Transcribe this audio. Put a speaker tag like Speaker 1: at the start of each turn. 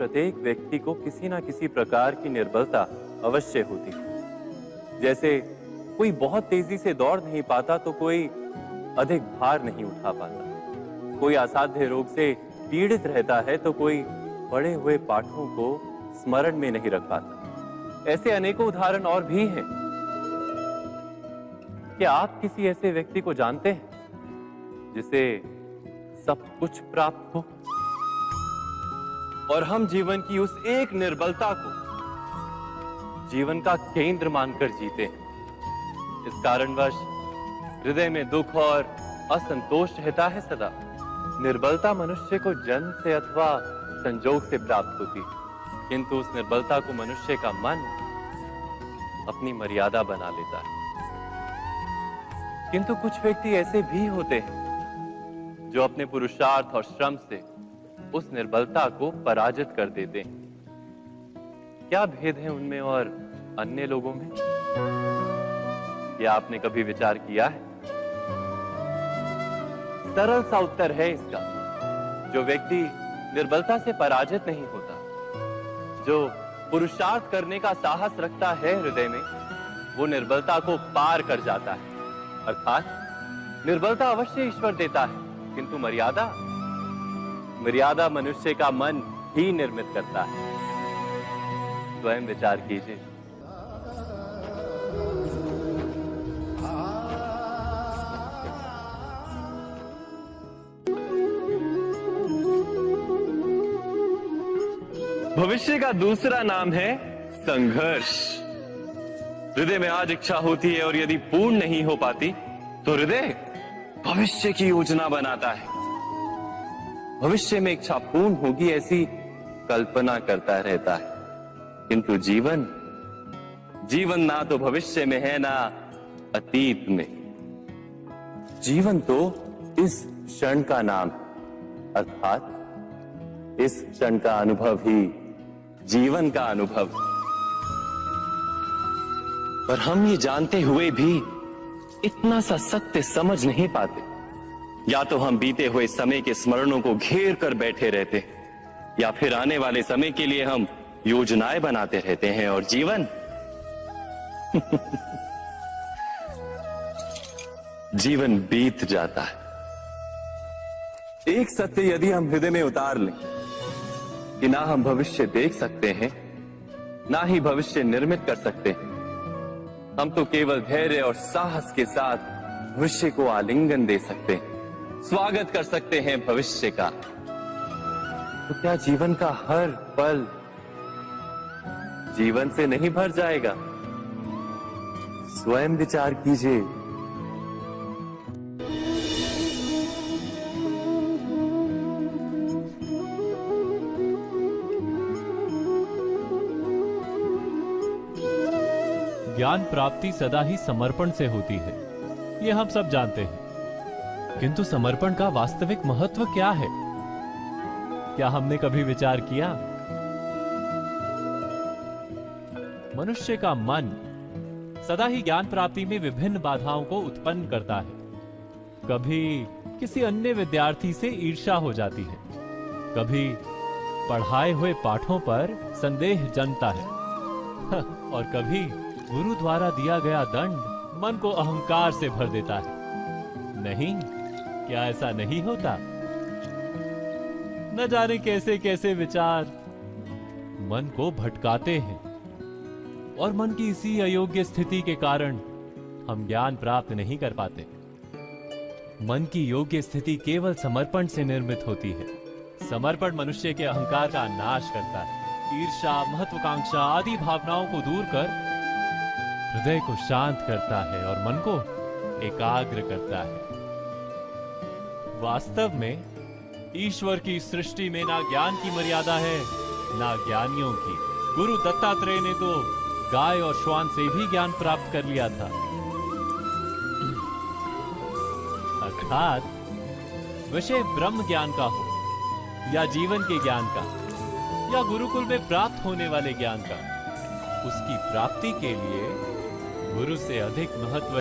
Speaker 1: प्रत्येक व्यक्ति को किसी ना किसी प्रकार की निर्बलता अवश्य होती है। जैसे कोई बहुत तेजी से दौड़ नहीं पाता तो कोई अधिक भार नहीं उठा पाता, कोई असाध्य रोग से पीड़ित रहता है तो कोई पढ़े हुए पाठों को स्मरण में नहीं रख पाता। ऐसे अनेकों उदाहरण और भी हैं। क्या आप किसी ऐसे व्यक्ति को जानते हैं जिसे सब कुछ प्राप्त हो और हम जीवन की उस एक निर्बलता को जीवन का केंद्र मानकर जीते हैं? इस कारणवश हृदय में दुख और असंतोष रहता है सदा। निर्बलता मनुष्य को जन्म से अथवा संजोग से प्राप्त होती है, किंतु उस निर्बलता को मनुष्य का मन अपनी मर्यादा बना लेता है। किंतु कुछ व्यक्ति ऐसे भी होते हैं जो अपने पुरुषार्थ और श्रम से उस निर्बलता को पराजित कर देते हैं। क्या भेद है उनमें और अन्य लोगों में? क्या आपने कभी विचार किया है? सरल सा उत्तर है इसका। जो व्यक्ति निर्बलता से पराजित नहीं होता, जो पुरुषार्थ करने का साहस रखता है हृदय में, वो निर्बलता को पार कर जाता है। अर्थात निर्बलता अवश्य ईश्वर देता है, किंतु मर्यादा मनुष्य का मन ही निर्मित करता है। स्वयं विचार कीजिए। भविष्य का दूसरा नाम है संघर्ष। हृदय में आज इच्छा होती है और यदि पूर्ण नहीं हो पाती तो हृदय भविष्य की योजना बनाता है। भविष्य में इच्छा पूर्ण होगी ऐसी कल्पना करता रहता है, किंतु जीवन ना तो भविष्य में है ना अतीत में। जीवन तो इस क्षण का नाम है, अर्थात इस क्षण का अनुभव ही जीवन का अनुभव है। पर हम ये जानते हुए भी इतना सा सत्य समझ नहीं पाते। या तो हम बीते हुए समय के स्मरणों को घेर कर बैठे रहते हैं, या फिर आने वाले समय के लिए हम योजनाएं बनाते रहते हैं और जीवन जीवन बीत जाता है। एक सत्य यदि हम हृदय में उतार लें कि ना हम भविष्य देख सकते हैं, ना ही भविष्य निर्मित कर सकते हैं, हम तो केवल धैर्य और साहस के साथ भविष्य को आलिंगन दे सकते हैं, स्वागत कर सकते हैं भविष्य का। तो क्या जीवन का हर पल जीवन से नहीं भर जाएगा? स्वयं विचार कीजिए।
Speaker 2: ज्ञान प्राप्ति सदा ही समर्पण से होती है, ये हम सब जानते हैं। किंतु समर्पण का वास्तविक महत्व क्या है? क्या हमने कभी विचार किया? मनुष्य का मन सदा ही ज्ञान प्राप्ति में विभिन्न बाधाओं को उत्पन्न करता है। कभी किसी अन्य विद्यार्थी से ईर्ष्या हो जाती है, कभी पढ़ाए हुए पाठों पर संदेह जन्मता है और कभी गुरु द्वारा दिया गया दंड मन को अहंकार से भर देता है। नहीं, क्या ऐसा नहीं होता? न जाने कैसे कैसे विचार मन को भटकाते हैं और मन की इसी अयोग्य स्थिति के कारण हम ज्ञान प्राप्त नहीं कर पाते। मन की योग्य स्थिति केवल समर्पण से निर्मित होती है। समर्पण मनुष्य के अहंकार का नाश करता है। ईर्ष्या, महत्वाकांक्षा आदि भावनाओं को दूर कर हृदय को शांत करता है और मन को एकाग्र करता है। वास्तव में ईश्वर की सृष्टि में ना ज्ञान की मर्यादा है, ना ज्ञानियों की। गुरु दत्तात्रेय ने तो गाय और श्वान से भी ज्ञान प्राप्त कर लिया था। अर्थात विषय ब्रह्म ज्ञान का हो या जीवन के ज्ञान का या गुरुकुल में प्राप्त होने वाले ज्ञान का, उसकी प्राप्ति के लिए गुरु से अधिक महत्व